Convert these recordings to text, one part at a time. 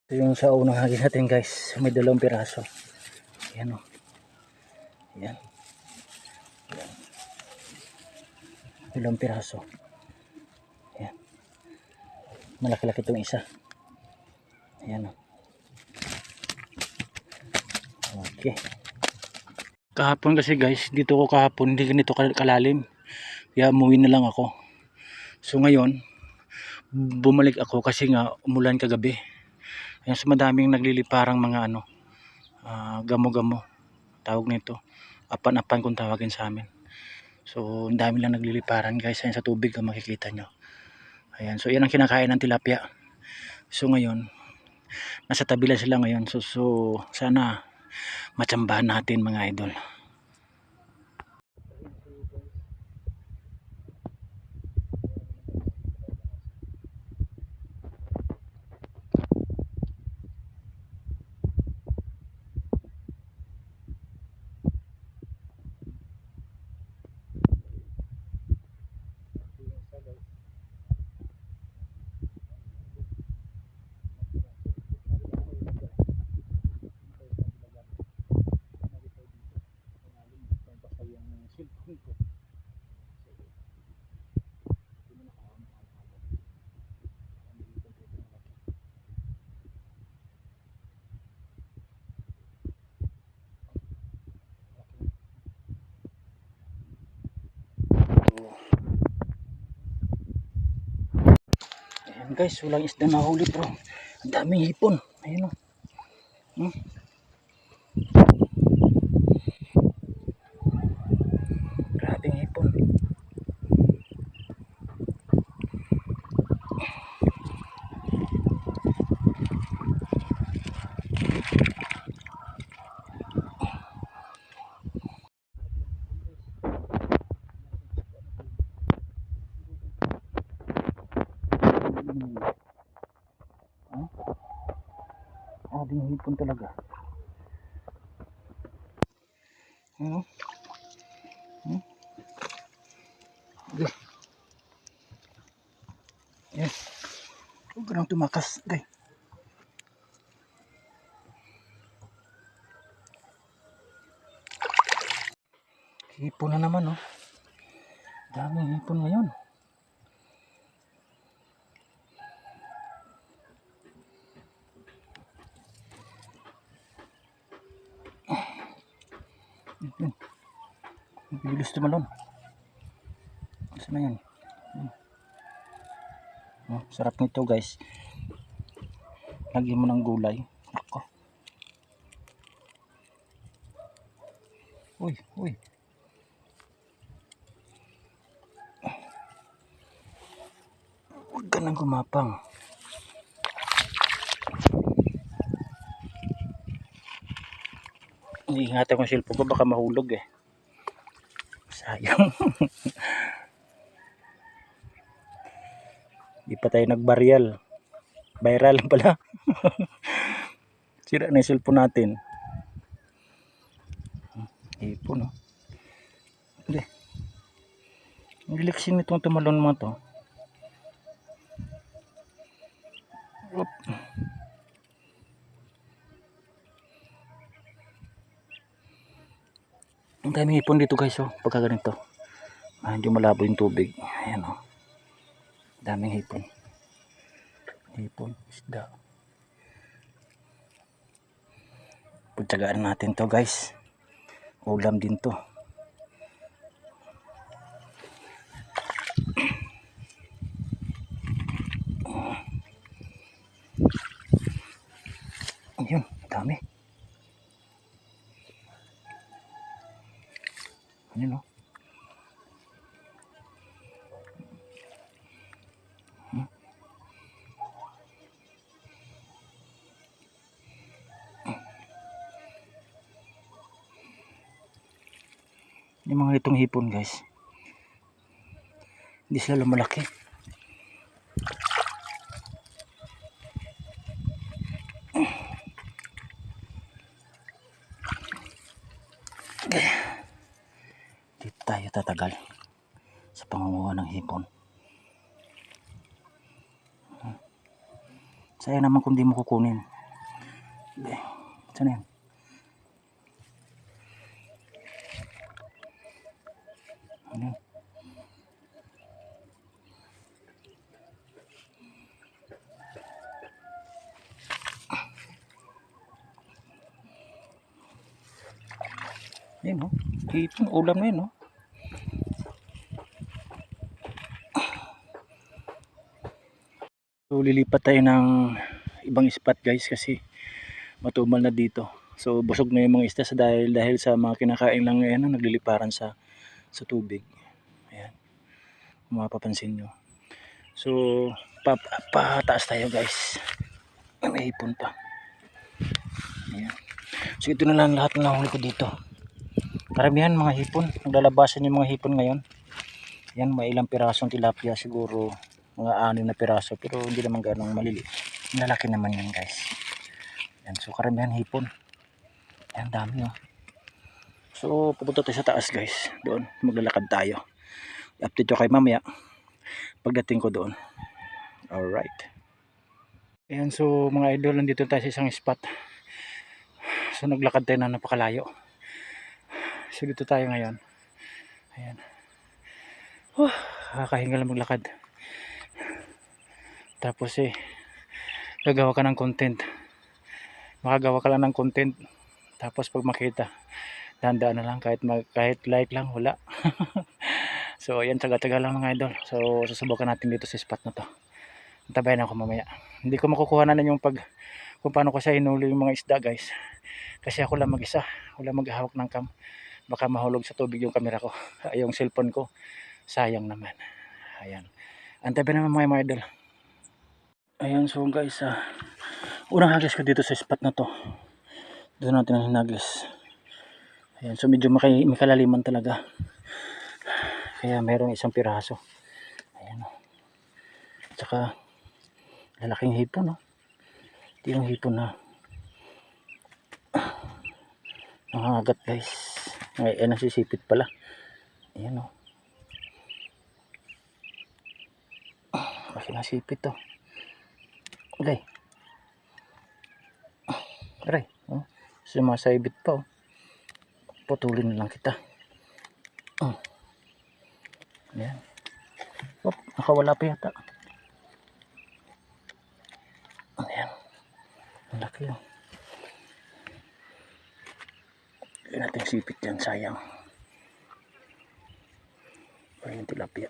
Ito yung sa unang hagis natin guys, may 2 piraso. Ayan o. Ayan. Ayan. 2 piraso. Ayan. Malaki-laki itong isa. Ayan o. Okay. Kahapon kasi guys, dito ko kahapon, hindi ganito kalalim. Kaya umuwi na lang ako. So ngayon, bumalik ako kasi nga umulan kagabi. Ayan, so madaming nagliliparang mga gamo-gamo. Tawag nito. Apan-apan kung tawagin sa amin. So, ang dami lang nagliliparan guys. Ayan sa tubig kung makikita nyo. Ayan, so yan ang kinakain ng tilapia. So ngayon, nasa tabi lang sila ngayon. So sana matsambahan natin mga idol. Ayan guys, walang isda na huli bro. Ang daming hipon. Ayan o. Grabing hipon. Grabing hipon talaga. Ano? Okay. Yes. Huwag ka nang tumakas. Okay. Hipon na naman oh. Daming hipon ngayon. Bilis tumalon. Saan na yan? Oh, sarap nito guys. Lagyan mo ng gulay. Ako. Uy, uy. Huwag ka nang gumapang. Iingatan ko yung cellphone ko, baka mahulog eh. Sayang. Di pa tayo nagbaryal. Viral pala. Sira na yung cellphone natin. Ipon oh. Hindi. Ang relaxing nitong tumalon mo to. Oop. Ang daming ipon dito guys oh. Pagka ganito. Hindi malabo yung tubig. Ayan oh. Daming hipon. Hipon, isda. Pagtsagaan natin to guys. Ulam din to. Ayun, dami. Ayun oh. Yung mga itong hipon guys, hindi sila lumalaki. Di tayo tatagal sa pangunguha ng hipon. Sayang naman kung di mo kukunin. Saan yan? Ano? Yan o. Hipon. Ulam na yun o. So lilipat tayo ng ibang spot guys kasi matumal na dito. So busog na yung mga isda sa dahil sa mga kinakain lang ngayon nagliliparan sa tubig. Ayan. Kung mapapansin nyo. So pataas tayo guys. May hipon pa. Ayan. So ito na lang lahat ng nahuli ko dito. Karamihan mga hipon. Naglalabasan yung mga hipon ngayon. Yan, may ilang pirasong tilapia siguro mga 6 na piraso pero hindi naman ganong maliliit. Malalaki naman yan guys. Yan, so karamihan hipon. Yan, dami oh. So pupunta tayo sa taas guys. Doon maglalakad tayo. I-update ko kayo mamaya pagdating ko doon. Alright. Ayan, so mga idol, nandito tayo sa isang spot. So naglakad tayo na napakalayo. So dito tayo ngayon. Ayan. Kakahinga lang maglakad. Tapos gagawa ka ng content. Makagawa ka lang ng content. Tapos pag makita, dahan-dahan na lang kahit like lang, wala. So ayan, taga-taga lang mga idol. So susubukan natin dito sa spot na to. Tabayan ako mamaya. Hindi ko makukuha na yung kung paano ko siya hinuli yung mga isda guys. Kasi ako lang mag-isa. Wala maghahawak ng cam. Baka mahulog sa tubig yung camera ko. Yung cellphone ko. Sayang naman. Ayan. Antay naman mga idol. Ayan, so guys, unang hagis ko dito sa spot na to. Doon natin ang hinagis. Ayan, so medyo may kalaliman talaga. Kaya mayroong isang piraso. Ayan. Tsaka lalaking hipon, no? Ito yung hipon na nangangagat guys. Ayan, nasisipit pala. Ayan, no? Kasi nasipit to. Okay. Aray, oh. Sumasaibit pa, oh. Putulin na lang kita. Ayan. Oh, nakawala pa yata. Ayan. Ang laki, oh. Hindi natin sipit yan, sayang. Ayan, tilapia.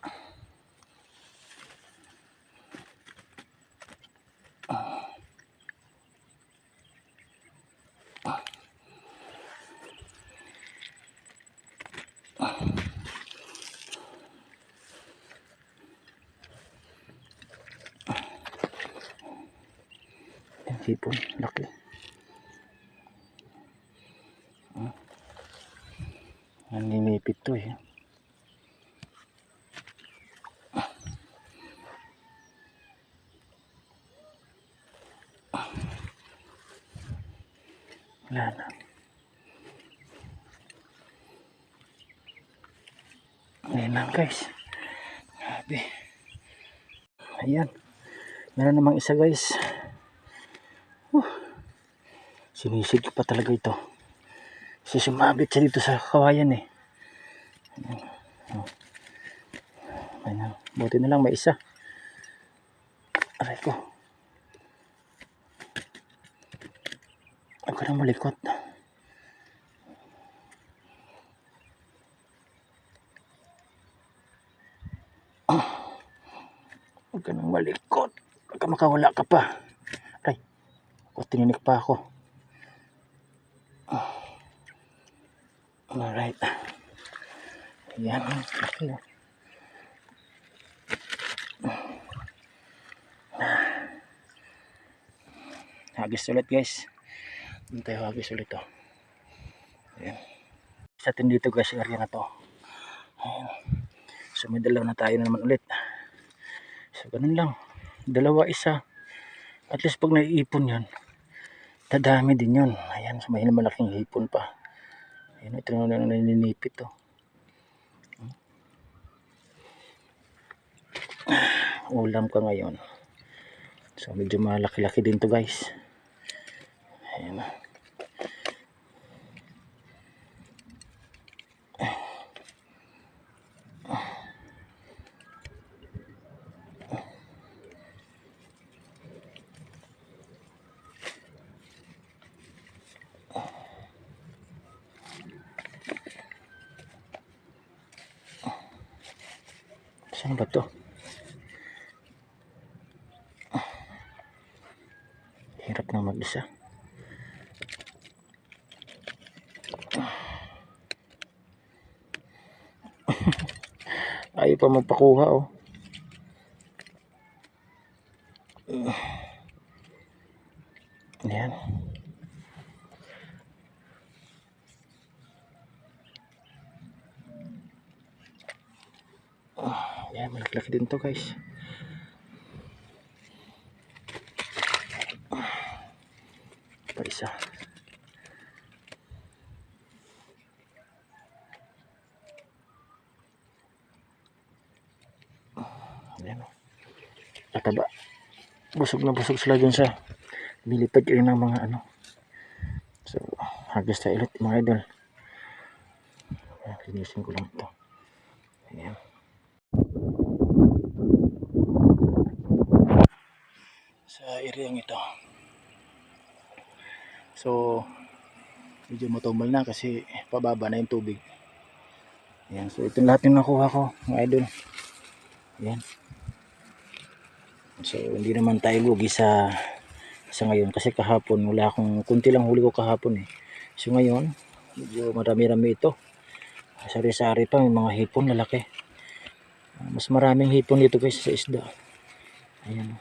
Hipon, laki. Naninipit to eh. Wala na. Ayan lang guys. Grabe. Ayan. Meron namang isa guys. Sinisig pa talaga ito. Kasi sumabit siya dito sa kawayan eh. Ayan. Buti na lang may isa. Aray ko. Huwag ka nang malikot. Huwag ka nang malikot. Huwag ka makawala ka pa. Aray. Tininik pa ako. Alright. Ayan. Okay. Hagis ulit guys. Doon tayo hagis ulit to. Ayan. Sa atin dito guys, area na to. Ayan. So may dalawa na tayo na naman ulit. So ganun lang. Dalawa, isa. At least pag naiipon yan, dadami din yun. Ayan. So may malaking hipon pa. Ayan. Ito na lang naninipit to. Ulam ka ngayon. So medyo malaki-laki din to guys. Ayan. Saan ba to? Hirap na mag-isa. Ayaw pa magpakuha oh. Ayan. Ayan, malaki din to guys. Pa isa. Ayan oh. Tataba. Busog na busog sila dun sa nilipad yun ng mga ano. So, hagis tayo ulit mga idol. Linisin ko lang ito. Ayan. Sa area ito. So, medyo matumal na kasi pababa na yung tubig. Ayan. So, ito lahat yung nakuha ko mga idol. Ayan. So, hindi naman tayo lugi sa ngayon kasi kahapon wala akong, kunti lang huli ko kahapon eh. So ngayon medyo marami-rami ito, sari-sari pa, may mga hipon lalaki. Mas maraming hipon dito guys sa isda. Ayan.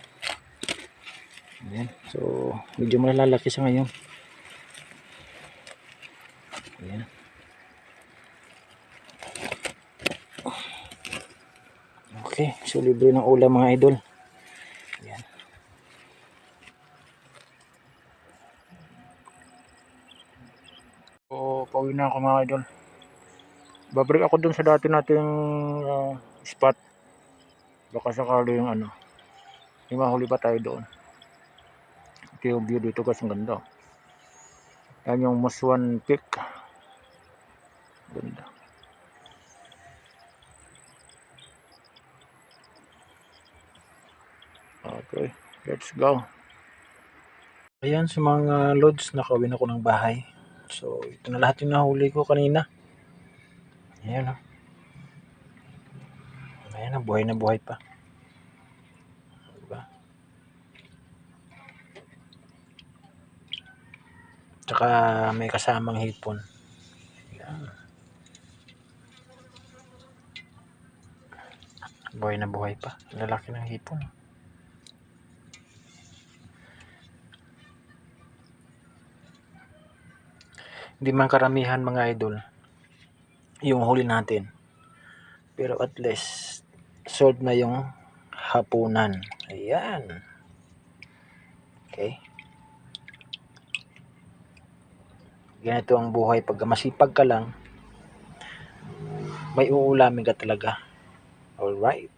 Ayan. So medyo malalaki sa ngayon. Ayan. Okay, so libre ng ulam mga idol. Ayan. So pauwi na ako mga idol. Babalik ako dun sa dati nating spot. Baka sakali yung ano, yung mahuli pa tayo doon. Ito yung view dito guys, ang ganda. Yan yung Muswan Peak. Ganda. Okay, let's go. Ayan, sa mga loads, nakawin ako ng bahay. So, ito na lahat yung nahuli ko kanina. Ayan o. Ayan na, buhay na buhay pa. Diba? Tsaka may kasamang hipon. Ayan. Buhay na buhay pa. Lalaki ng hipon. Hindi man karamihan mga idol yung huli natin. Pero at least solved na yung hapunan. Ayan. Okay. Ganito ang buhay. Pag masipag ka lang, may uulamin ka talaga. Alright.